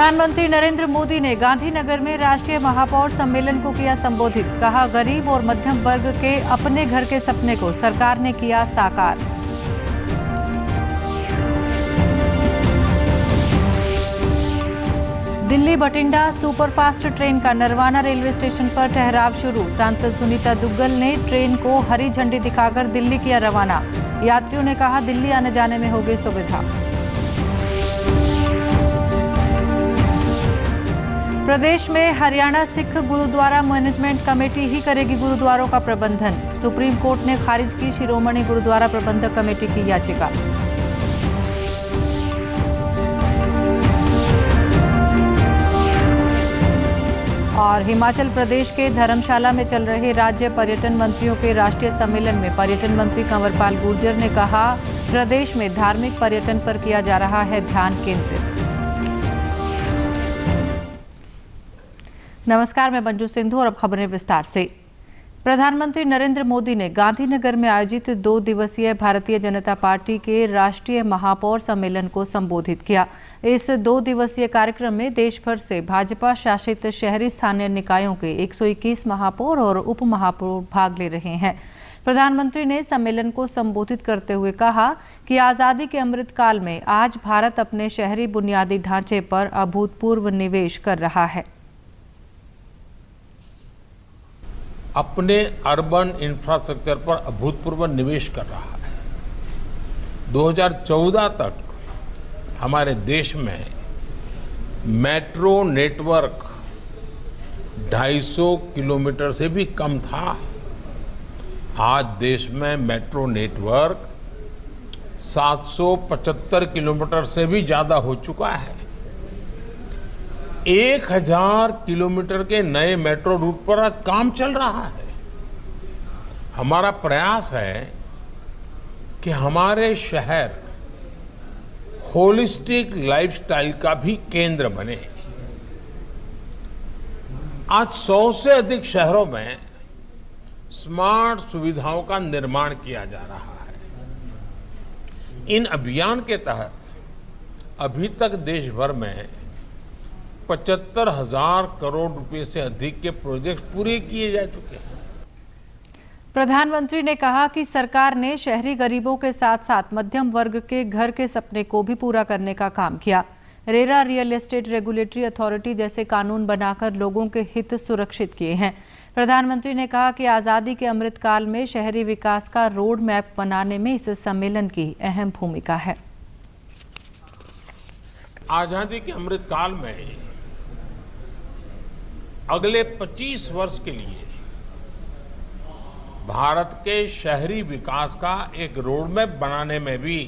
प्रधानमंत्री नरेंद्र मोदी ने गांधीनगर में राष्ट्रीय महापौर सम्मेलन को किया संबोधित। कहा, गरीब और मध्यम वर्ग के अपने घर के सपने को सरकार ने किया साकार। दिल्ली बठिंडा सुपरफास्ट ट्रेन का नरवाना रेलवे स्टेशन पर ठहराव शुरू। सांसद सुनीता दुग्गल ने ट्रेन को हरी झंडी दिखाकर दिल्ली किया रवाना। यात्रियों ने कहा, दिल्ली आने जाने में होगी सुविधा। प्रदेश में हरियाणा सिख गुरुद्वारा मैनेजमेंट कमेटी ही करेगी गुरुद्वारों का प्रबंधन। सुप्रीम कोर्ट ने खारिज की शिरोमणि गुरुद्वारा प्रबंधक कमेटी की याचिका। और हिमाचल प्रदेश के धर्मशाला में चल रहे राज्य पर्यटन मंत्रियों के राष्ट्रीय सम्मेलन में पर्यटन मंत्री कंवरपाल गुर्जर ने कहा, प्रदेश में धार्मिक पर्यटन पर किया जा रहा है ध्यान केंद्रित। नमस्कार, मैं मंजू सिंधु और अब खबरें विस्तार से। प्रधानमंत्री नरेंद्र मोदी ने गांधीनगर में आयोजित 2 दिवसीय भारतीय जनता पार्टी के राष्ट्रीय महापौर सम्मेलन को संबोधित किया। इस 2 दिवसीय कार्यक्रम में देश भर से भाजपा शासित शहरी स्थानीय निकायों के 121 महापौर और उप महापौर भाग ले रहे हैं। प्रधानमंत्री ने सम्मेलन को संबोधित करते हुए कहा कि आजादी के अमृत काल में आज भारत अपने शहरी बुनियादी ढांचे पर अभूतपूर्व निवेश कर रहा है। अपने अर्बन इंफ्रास्ट्रक्चर पर अभूतपूर्व निवेश कर रहा है। 2014 तक हमारे देश में मेट्रो नेटवर्क 250 किलोमीटर से भी कम था। आज देश में मेट्रो नेटवर्क 775 किलोमीटर से भी ज्यादा हो चुका है। 1000 किलोमीटर के नए मेट्रो रूट पर आज काम चल रहा है। हमारा प्रयास है कि हमारे शहर होलिस्टिक लाइफस्टाइल का भी केंद्र बने। आज 100 से अधिक शहरों में स्मार्ट सुविधाओं का निर्माण किया जा रहा है। इन अभियान के तहत अभी तक देश भर में 75,000 करोड़ रुपए से अधिक के प्रोजेक्ट पूरे किए जा चुके हैं। प्रधानमंत्री ने कहा कि सरकार ने शहरी गरीबों के साथ साथ मध्यम वर्ग के घर के सपने को भी पूरा करने का काम किया। RERA real estate regulatory authority जैसे कानून बनाकर लोगों के हित सुरक्षित किए हैं। प्रधानमंत्री ने कहा कि आजादी के अमृत काल में शहरी विकास का रोड मैप बनाने में इस सम्मेलन की अहम भूमिका है। आजादी के अमृत काल में अगले 25 वर्ष के लिए भारत के शहरी विकास का एक रोडमैप बनाने में भी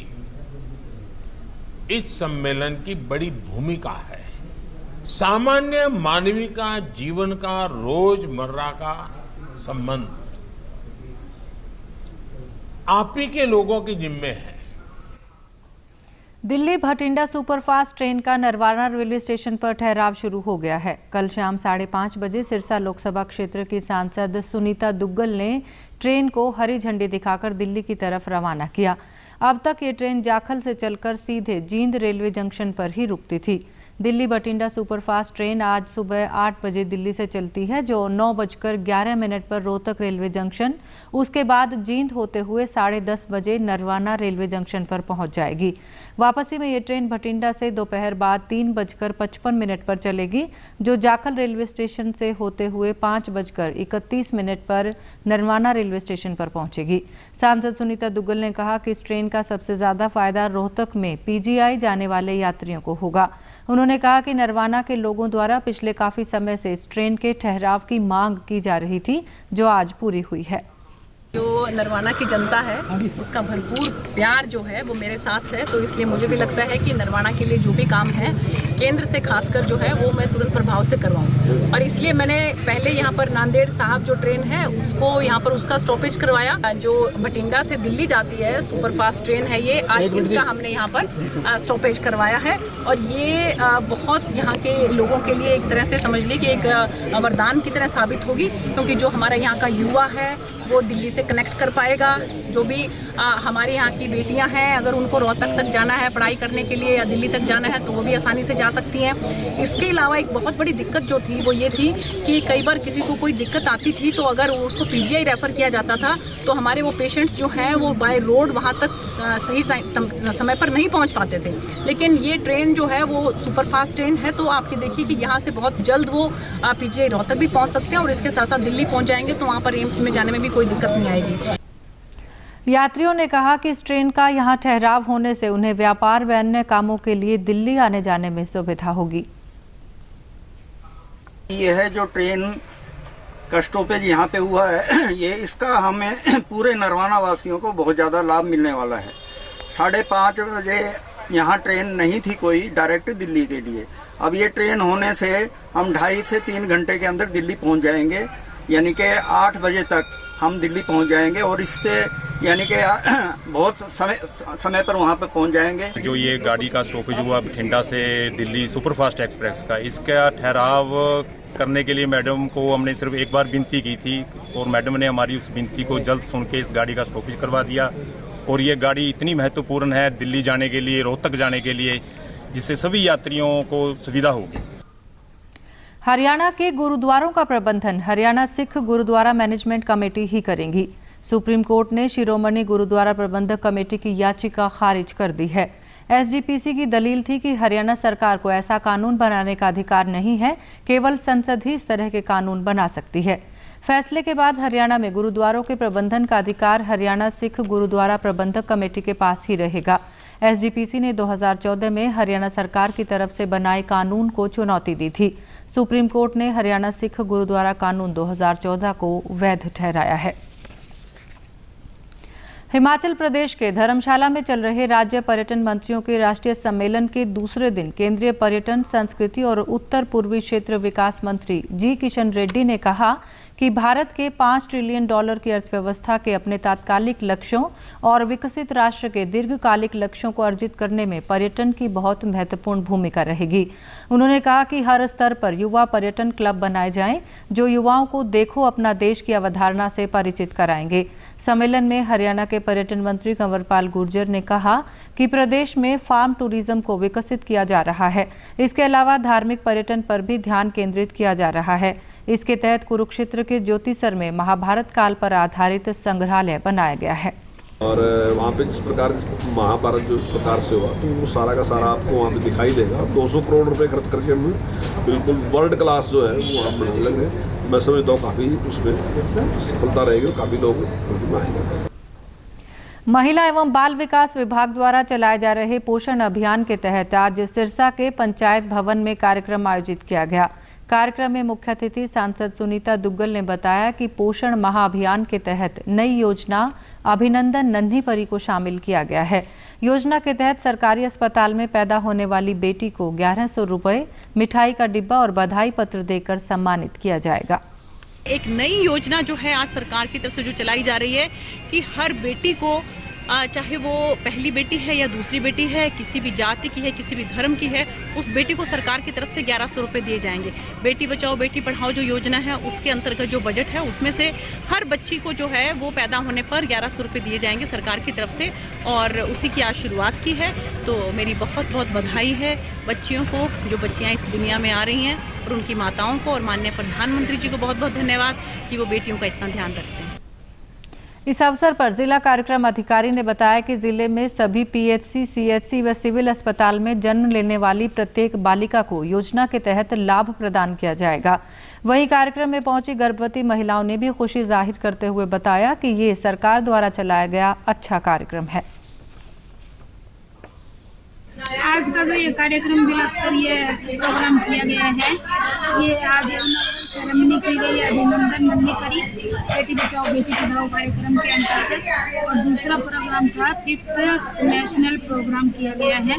इस सम्मेलन की बड़ी भूमिका है। सामान्य मानवीय का जीवन का रोजमर्रा का संबंध आप ही के लोगों के जिम्मे है। दिल्ली बठिंडा सुपरफास्ट ट्रेन का नरवाना रेलवे स्टेशन पर ठहराव शुरू हो गया है। कल शाम 5:30 बजे सिरसा लोकसभा क्षेत्र की सांसद सुनीता दुग्गल ने ट्रेन को हरी झंडी दिखाकर दिल्ली की तरफ रवाना किया। अब तक ये ट्रेन जाखल से चलकर सीधे जींद रेलवे जंक्शन पर ही रुकती थी। दिल्ली बठिंडा सुपरफास्ट ट्रेन आज सुबह 8 बजे दिल्ली से चलती है, जो 9:11 पर रोहतक रेलवे जंक्शन, उसके बाद जींद होते हुए 10:30 बजे नरवाना रेलवे जंक्शन पर पहुंच जाएगी। वापसी में ये ट्रेन बठिंडा से दोपहर बाद 3:55 पर चलेगी, जो जाखल रेलवे स्टेशन से होते हुए 5:31 पर नरवाना रेलवे स्टेशन पर पहुंचेगी। सांसद सुनीता दुग्गल ने कहा कि इस ट्रेन का सबसे ज्यादा फायदा रोहतक में पीजीआई जाने वाले यात्रियों को होगा। उन्होंने कहा कि नरवाना के लोगों द्वारा पिछले काफी समय से इस ट्रेन के ठहराव की मांग की जा रही थी, जो आज पूरी हुई है। जो नरवाना की जनता है उसका भरपूर प्यार जो है वो मेरे साथ है, तो इसलिए मुझे भी लगता है कि नरवाना के लिए जो भी काम है केंद्र से खासकर जो है वो मैं तुरंत प्रभाव से करवाऊँ। और इसलिए मैंने पहले यहाँ पर नांदेड़ साहब जो ट्रेन है उसको यहाँ पर उसका स्टॉपेज करवाया। जो बठिंडा से दिल्ली जाती है सुपरफास्ट ट्रेन है ये, आज इसका हमने यहाँ पर स्टॉपेज करवाया है। और ये बहुत यहाँ के लोगों के लिए एक तरह से समझ ली कि एक वरदान की तरह साबित होगी, क्योंकि जो हमारा यहाँ का युवा है वो दिल्ली से कनेक्ट कर पाएगा। जो भी हमारे यहाँ की बेटियां हैं, अगर उनको रोहतक तक जाना है पढ़ाई करने के लिए या दिल्ली तक जाना है तो वो भी आसानी से जा जा सकती हैं। इसके अलावा एक बहुत बड़ी दिक्कत जो थी वो ये थी कि कई बार किसी को कोई दिक्कत आती थी तो अगर उसको PGI रेफ़र किया जाता था तो हमारे वो पेशेंट्स जो हैं वो बाय रोड वहाँ तक सही समय पर नहीं पहुँच पाते थे। लेकिन ये ट्रेन जो है वो सुपरफास्ट ट्रेन है, तो आप ये देखिए कि यहाँ से बहुत जल्द वो PGI रोहतक भी पहुँच सकते हैं और इसके साथ साथ दिल्ली पहुँच जाएंगे, तो वहाँ पर एम्स में जाने में भी कोई दिक्कत नहीं आएगी। यात्रियों ने कहा कि इस ट्रेन का यहाँ ठहराव होने से उन्हें व्यापार व अन्य कामों के लिए दिल्ली आने जाने में सुविधा होगी। ये है जो ट्रेन का स्टॉपेज यहाँ पे हुआ है, ये इसका हमें पूरे नरवाना वासियों को बहुत ज़्यादा लाभ मिलने वाला है। 5:30 बजे यहाँ ट्रेन नहीं थी कोई डायरेक्ट दिल्ली के लिए। अब ये ट्रेन होने से हम 2.5 से 3 घंटे के अंदर दिल्ली पहुँच जाएंगे, यानी कि 8 बजे तक हम दिल्ली पहुंच जाएंगे और इससे यानी कि बहुत समय पर वहां पर पहुंच जाएंगे। जो ये गाड़ी का स्टॉपेज हुआ बठिंडा से दिल्ली सुपरफास्ट एक्सप्रेस का, इसका ठहराव करने के लिए मैडम को हमने सिर्फ एक बार विनती की थी और मैडम ने हमारी उस विनती को जल्द सुन के इस गाड़ी का स्टॉपेज करवा दिया। और ये गाड़ी इतनी महत्वपूर्ण है दिल्ली जाने के लिए, रोहतक जाने के लिए, जिससे सभी यात्रियों को सुविधा होगी। हरियाणा के गुरुद्वारों का प्रबंधन हरियाणा सिख गुरुद्वारा मैनेजमेंट कमेटी ही करेगी। सुप्रीम कोर्ट ने शिरोमणि गुरुद्वारा प्रबंधक कमेटी की याचिका खारिज कर दी है। SGPC की दलील थी कि हरियाणा सरकार को ऐसा कानून बनाने का अधिकार नहीं है, केवल संसद ही इस तरह के कानून बना सकती है। फैसले के बाद हरियाणा में गुरुद्वारों के प्रबंधन का अधिकार हरियाणा सिख गुरुद्वारा प्रबंधक कमेटी के पास ही रहेगा। SGPC ने 2014 में हरियाणा सरकार की तरफ से बनाए कानून को चुनौती दी थी। सुप्रीम कोर्ट ने हरियाणा सिख गुरुद्वारा कानून 2014 को वैध ठहराया है। हिमाचल प्रदेश के धर्मशाला में चल रहे राज्य पर्यटन मंत्रियों के राष्ट्रीय सम्मेलन के दूसरे दिन केंद्रीय पर्यटन, संस्कृति और उत्तर पूर्वी क्षेत्र विकास मंत्री जी किशन रेड्डी ने कहा कि भारत के $5 ट्रिलियन की अर्थव्यवस्था के अपने तात्कालिक लक्ष्यों और विकसित राष्ट्र के दीर्घकालिक लक्ष्यों को अर्जित करने में पर्यटन की बहुत महत्वपूर्ण भूमिका रहेगी। उन्होंने कहा कि हर स्तर पर युवा पर्यटन क्लब बनाए जाएं, जो युवाओं को देखो अपना देश की अवधारणा से परिचित कराएंगे। सम्मेलन में हरियाणा के पर्यटन मंत्री कंवरपाल गुर्जर ने कहा कि प्रदेश में फार्म टूरिज्म को विकसित किया जा रहा है। इसके अलावा धार्मिक पर्यटन पर भी ध्यान केंद्रित किया जा रहा है। इसके तहत कुरुक्षेत्र के ज्योतिसर में महाभारत काल पर आधारित संग्रहालय बनाया गया है। और वहाँ पे जिस प्रकार महाभारत जो प्रकार से हुआ तो वो सारा का सारा आपको वहाँ पे दिखाई देगा। 200 करोड़ रुपए खर्च करके हम बिल्कुल वर्ल्ड क्लास जो है वो हम बनाने लगे। मैं समझता हूँ काफ़ी उसमें सफलता रहेगी और काफ़ी लोग आएंगे। महिला एवं बाल विकास विभाग द्वारा चलाए जा रहे पोषण अभियान के तहत आज सिरसा के पंचायत भवन में कार्यक्रम आयोजित किया गया। कार्यक्रम में मुख्य अतिथि सांसद सुनीता दुग्गल ने बताया कि पोषण महाअभियान के तहत नई योजना अभिनंदन नन्ही परी को शामिल किया गया है। योजना के तहत सरकारी अस्पताल में पैदा होने वाली बेटी को 1100 रुपए, मिठाई का डिब्बा और बधाई पत्र देकर सम्मानित किया जाएगा। एक नई योजना जो है आज सरकार की तरफ से जो चलाई जा रही है कि हर बेटी को चाहे वो पहली बेटी है या दूसरी बेटी है, किसी भी जाति की है, किसी भी धर्म की है, उस बेटी को सरकार की तरफ से 1100 रुपये दिए जाएंगे। बेटी बचाओ बेटी पढ़ाओ जो योजना है उसके अंतर्गत जो बजट है उसमें से हर बच्ची को जो है वो पैदा होने पर 1100 रुपये दिए जाएंगे सरकार की तरफ से, और उसी की आज शुरुआत की है। तो मेरी बहुत बहुत बधाई है बच्चियों को, जो बच्चियाँ इस दुनिया में आ रही हैं, और उनकी माताओं को और माननीय प्रधानमंत्री जी को बहुत बहुत धन्यवाद कि वो बेटियों का इतना ध्यान रखते हैं। इस अवसर पर जिला कार्यक्रम अधिकारी ने बताया कि जिले में सभी PHC, CHC व सिविल अस्पताल में जन्म लेने वाली प्रत्येक बालिका को योजना के तहत लाभ प्रदान किया जाएगा। वहीं कार्यक्रम में पहुंची गर्भवती महिलाओं ने भी खुशी जाहिर करते हुए बताया कि ये सरकार द्वारा चलाया गया अच्छा कार्यक्रम है। आज का जो ये कार्यक्रम जिला स्तरीय प्रोग्राम किया गया है, ये आज सेरेमनी की गई अभिनंदन नन्ही परी बेटी बचाओ बेटी पढ़ाओ कार्यक्रम के अंतर्गत, और दूसरा प्रोग्राम था 5th नेशनल प्रोग्राम किया गया है,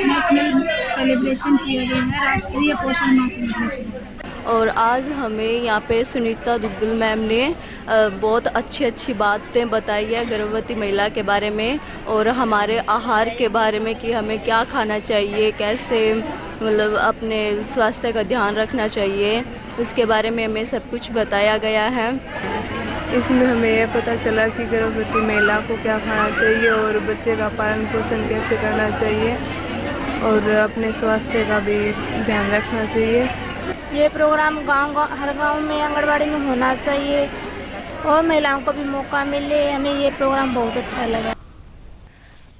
नेशनल सेलिब्रेशन किया गया है, राष्ट्रीय पोषण माह सेलिब्रेशन। और आज हमें यहाँ पे सुनीता दुग्गल मैम ने बहुत अच्छी बातें बताई है गर्भवती महिला के बारे में और हमारे आहार के बारे में कि हमें क्या खाना चाहिए, कैसे मतलब अपने स्वास्थ्य का ध्यान रखना चाहिए, उसके बारे में हमें सब कुछ बताया गया है। इसमें हमें यह पता चला कि गर्भवती महिला को क्या खाना चाहिए और बच्चे का पालन पोषण कैसे करना चाहिए। और अपने स्वास्थ्य का भी ध्यान रखना चाहिए। ये प्रोग्राम हर गांव में आंगनबाड़ी में होना चाहिए और महिलाओं को भी मौका मिले। हमें ये प्रोग्राम बहुत अच्छा लगा।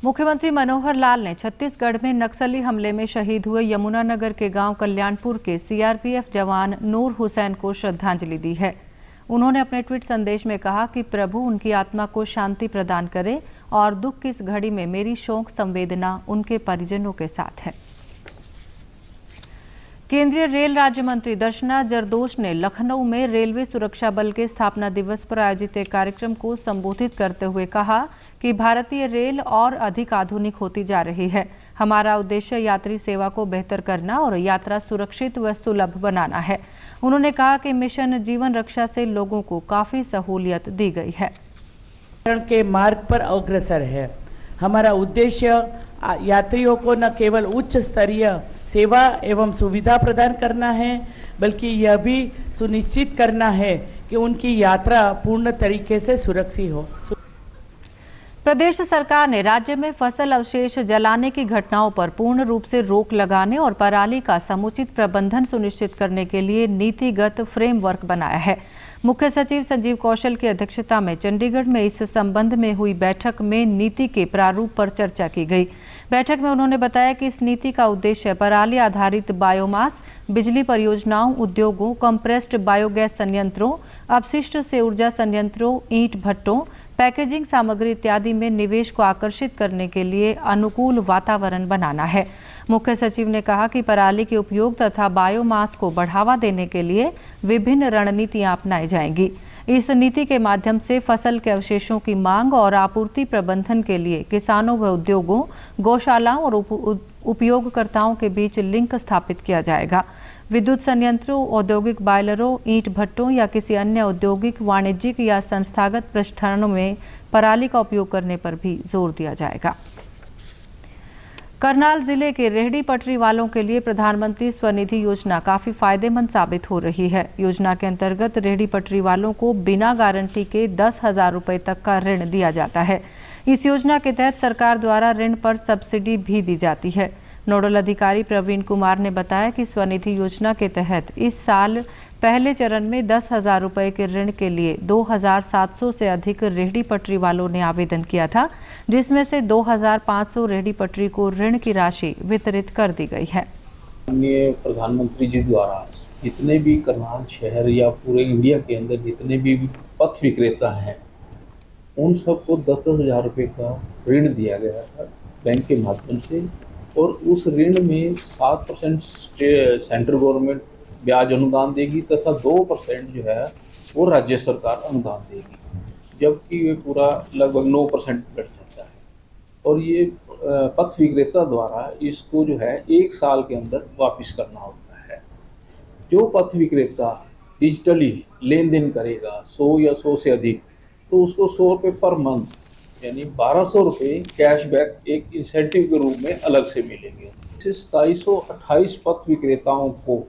मुख्यमंत्री मनोहर लाल ने छत्तीसगढ़ में नक्सली हमले में शहीद हुए यमुनानगर के गांव कल्याणपुर के सीआरपीएफ जवान नूर हुसैन को श्रद्धांजलि दी है। उन्होंने अपने ट्वीट संदेश में कहा कि प्रभु उनकी आत्मा को शांति प्रदान करे और दुख की इस घड़ी में मेरी शोक संवेदना उनके परिजनों के साथ है। केंद्रीय रेल राज्य मंत्री दर्शना जरदोश ने लखनऊ में रेलवे सुरक्षा बल के स्थापना दिवस पर आयोजित एक कार्यक्रम को संबोधित करते हुए कहा कि भारतीय रेल और अधिक आधुनिक होती जा रही है। हमारा उद्देश्य यात्री सेवा को बेहतर करना और यात्रा सुरक्षित व सुलभ बनाना है। उन्होंने कहा कि मिशन जीवन रक्षा से लोगों को काफी सहूलियत दी गई है। के मार्ग पर अग्रसर है। हमारा उद्देश्य यात्रियों को न केवल उच्च स्तरीय सेवा एवं सुविधा प्रदान करना है, बल्कि यह भी सुनिश्चित करना है कि उनकी यात्रा पूर्ण तरीके से सुरक्षित हो। प्रदेश सरकार ने राज्य में फसल अवशेष जलाने की घटनाओं पर पूर्ण रूप से रोक लगाने और पराली का समुचित प्रबंधन सुनिश्चित करने के लिए नीतिगत फ्रेमवर्क बनाया है। मुख्य सचिव संजीव कौशल की अध्यक्षता में चंडीगढ़ में इस संबंध में हुई बैठक में नीति के प्रारूप पर चर्चा की गई। बैठक में उन्होंने बताया कि इस नीति का उद्देश्य पराली आधारित बायोमास, बिजली परियोजनाओं, उद्योगों, कंप्रेस्ड बायोगैस संयंत्रों, अपशिष्ट से ऊर्जा संयंत्रों, ईंट भट्टों, पैकेजिंग सामग्री इत्यादि में निवेश को आकर्षित करने के लिए अनुकूल वातावरण बनाना है। मुख्य सचिव ने कहा कि पराली के उपयोग तथा बायोमास को बढ़ावा देने के लिए विभिन्न रणनीतियां अपनाई जाएंगी। इस नीति के माध्यम से फसल के अवशेषों की मांग और आपूर्ति प्रबंधन के लिए किसानों व उद्योगों, गौशालाओं और उपयोगकर्ताओं के बीच लिंक स्थापित किया जाएगा। विद्युत संयंत्रों, औद्योगिक बॉयलरों, ईंट भट्टों या किसी अन्य औद्योगिक, वाणिज्यिक या संस्थागत प्रतिष्ठानों में पराली का उपयोग करने पर भी जोर दिया जाएगा। करनाल जिले के रेहड़ी पटरी वालों के लिए प्रधानमंत्री स्वनिधि योजना काफी फायदेमंद साबित हो रही है। योजना के अंतर्गत रेहड़ी पटरी वालों को बिना गारंटी के 10,000 रुपये तक का ऋण दिया जाता है। इस योजना के तहत सरकार द्वारा ऋण पर सब्सिडी भी दी जाती है। नोडल अधिकारी प्रवीण कुमार ने बताया कि स्वनिधि योजना के तहत इस साल पहले चरण में 10,000 रुपये के ऋण के लिए 2,700 से अधिक रेहड़ी पटरी वालों ने आवेदन किया था, जिसमें से 2,500 रेहड़ी पटरी को ऋण की राशि वितरित कर दी गई है। माननीय प्रधानमंत्री जी द्वारा जितने भी करनाल शहर या पूरे इंडिया के अंदर जितने भी पथ विक्रेता हैं, उन सबको 10,000 रुपये का ऋण दिया गया था बैंक के माध्यम से, और उस ऋण में 7% सेंट्रल गवर्नमेंट ब्याज अनुदान देगी तथा 2% जो है वो राज्य सरकार अनुदान देगी, जबकि वे पूरा लगभग 9% कट जाता है। और ये पथ विक्रेता द्वारा इसको जो है 1 साल के अंदर वापस करना होता है। जो पथ विक्रेता डिजिटली लेन देन करेगा 100 या 100 से अधिक, तो उसको 100 रुपये पर मंथ यानी 1,200 रुपये कैशबैक एक इंसेंटिव के रूप में अलग से मिलेंगे। 2728 पथ विक्रेताओं को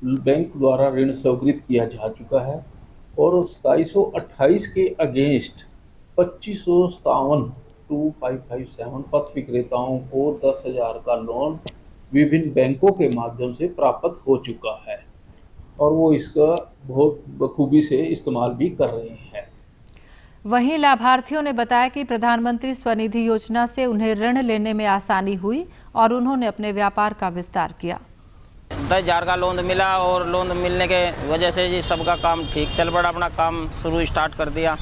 बैंक द्वारा ऋण स्वीकृत किया जा चुका है और 2728 के अगेंस्ट 2557 पथ विक्रेताओं को 10,000 का लोन विभिन्न बैंकों के माध्यम से प्राप्त हो चुका है और वो इसका बहुत बखूबी से इस्तेमाल भी कर रहे हैं। वहीं लाभार्थियों ने बताया कि प्रधानमंत्री स्वनिधि योजना से उन्हें ऋण लेने में आसानी हुई और उन्होंने अपने व्यापार का विस्तार किया। 10,000 का लोन मिला और लोन मिलने के वजह से जी सबका काम ठीक चल पड़ा, अपना काम शुरू स्टार्ट कर दिया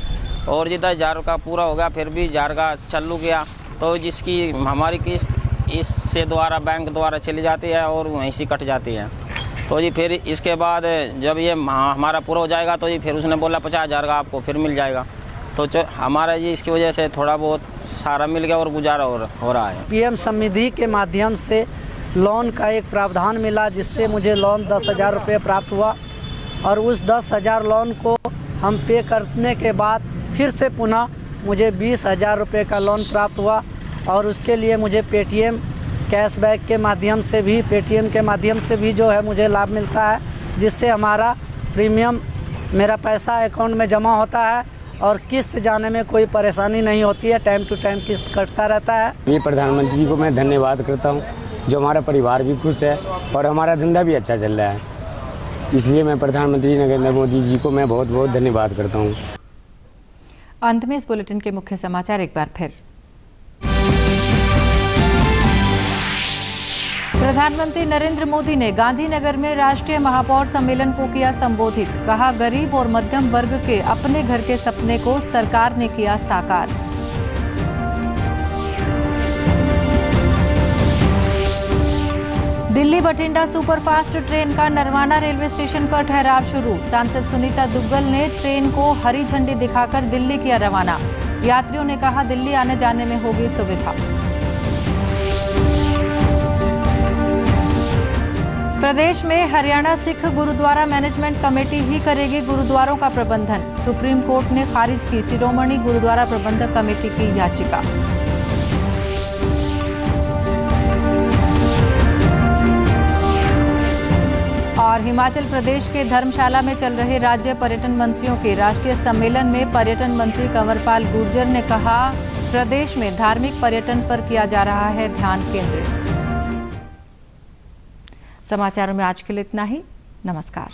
और जी 10,000 का पूरा हो गया, फिर भी 1,000 का चालू किया, तो जिसकी हमारी किस्त इससे द्वारा बैंक द्वारा चली जाती है और वहीं से कट जाती है। तो जी फिर इसके बाद जब ये हमारा पूरा हो जाएगा तो जी फिर उसने बोला 50,000 का आपको फिर मिल जाएगा, तो हमारा जी इसकी वजह से थोड़ा बहुत सारा मिल गया और गुजारा हो रहा है। पीएम समृद्धि के माध्यम से लोन का एक प्रावधान मिला, जिससे मुझे लोन 10,000 रुपये प्राप्त हुआ और उस 10,000 लोन को हम पे करने के बाद फिर से पुनः मुझे 20,000 रुपये का लोन प्राप्त हुआ और उसके लिए मुझे पेटीएम कैशबैक के माध्यम से भी जो है मुझे लाभ मिलता है, जिससे हमारा प्रीमियम मेरा पैसा अकाउंट में जमा होता है और किस्त जाने में कोई परेशानी नहीं होती है, टाइम टू टाइम किस्त कटता रहता है। ये प्रधानमंत्री जी को मैं धन्यवाद करता हूँ जो हमारा परिवार भी खुश है और हमारा धंधा भी अच्छा चल रहा है। इसलिए मैं प्रधानमंत्री नरेंद्र मोदी जी को मैं बहुत बहुत धन्यवाद करता हूँ। अंत में इस बुलेटिन के मुख्य समाचार एक बार फिर। प्रधानमंत्री नरेंद्र मोदी ने गांधीनगर में राष्ट्रीय महापौर सम्मेलन को किया संबोधित। कहा, गरीब और मध्यम वर्ग के अपने घर के सपने को सरकार ने किया साकार। दिल्ली बठिंडा सुपरफास्ट ट्रेन का नरवाना रेलवे स्टेशन पर ठहराव शुरू। सांसद सुनीता दुग्गल ने ट्रेन को हरी झंडी दिखाकर दिल्ली किया रवाना। यात्रियों ने कहा, दिल्ली आने जाने में होगी सुविधा। प्रदेश में हरियाणा सिख गुरुद्वारा मैनेजमेंट कमेटी ही करेगी गुरुद्वारों का प्रबंधन। सुप्रीम कोर्ट ने खारिज की शिरोमणि गुरुद्वारा प्रबंधक कमेटी की याचिका। और हिमाचल प्रदेश के धर्मशाला में चल रहे राज्य पर्यटन मंत्रियों के राष्ट्रीय सम्मेलन में पर्यटन मंत्री कंवरपाल गुर्जर ने कहा, प्रदेश में धार्मिक पर्यटन पर किया जा रहा है ध्यान केंद्रित। समाचारों में आज के लिए इतना ही। नमस्कार।